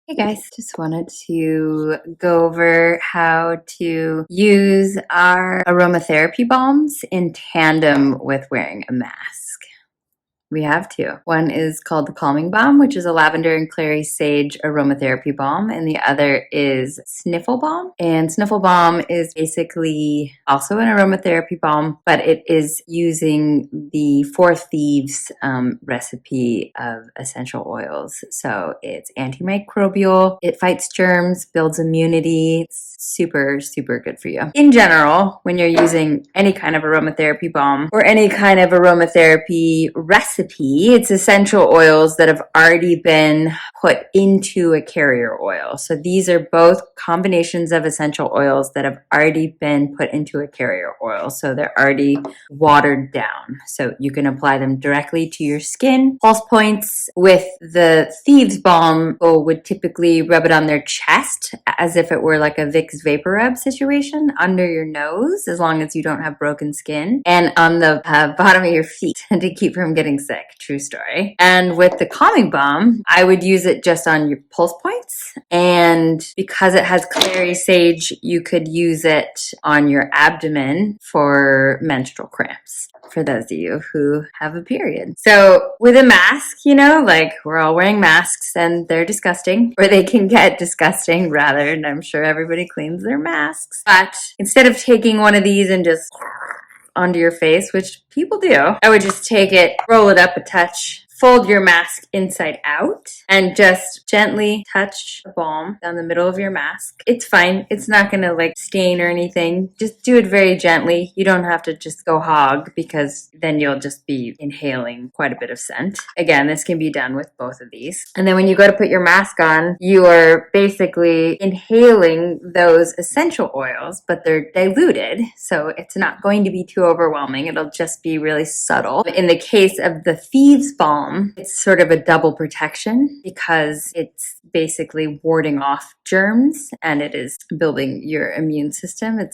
Hey guys, just wanted to go over how to use our aromatherapy balms in tandem with wearing a mask. We have two. One is called the Calming Balm, which is a lavender and clary sage aromatherapy balm, and the other is Sniffle Balm. And Sniffle Balm is basically also an aromatherapy balm, but it is using the Four Thieves recipe of essential oils. So it's antimicrobial, it fights germs, builds immunity. It's super, super good for you. In general, when you're using any kind of aromatherapy balm or any kind of aromatherapy recipe, it's essential oils that have already been put into a carrier oil. So these are both combinations of essential oils that have already been put into a carrier oil. So they're already watered down. So you can apply them directly to your skin. Pulse points with the Thieves Balm, people would typically rub it on their chest as if it were like a Vicks Vapor Rub situation under your nose, as long as you don't have broken skin, and on the bottom of your feet to keep from getting sick. True story. And with the Calming Balm, I would use it just on your pulse points. And because it has clary sage, you could use it on your abdomen for menstrual cramps, for those of you who have a period. So with a mask, like we're all wearing masks and they're disgusting, or they can get disgusting rather, and I'm sure everybody cleans their masks. But instead of taking one of these and just onto your face, which people do, I would just take it, roll it up a touch, fold your mask inside out, and just gently touch the balm down the middle of your mask. It's fine. It's not going to like stain or anything. Just do it very gently. You don't have to just go hog, because then you'll just be inhaling quite a bit of scent. Again, this can be done with both of these. And then when you go to put your mask on, you are basically inhaling those essential oils, but they're diluted. So it's not going to be too overwhelming. It'll just be really subtle. In the case of the Thieves Balm, it's sort of a double protection because it's basically warding off germs and it is building your immune system. It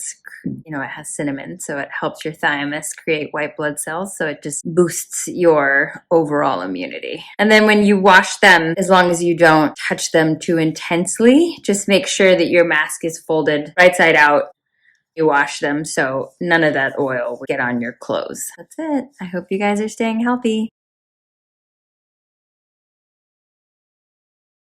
has cinnamon, so it helps your thymus create white blood cells. So it just boosts your overall immunity. And then when you wash them, as long as you don't touch them too intensely, just make sure that your mask is folded right side out. You wash them so none of that oil will get on your clothes. That's it. I hope you guys are staying healthy.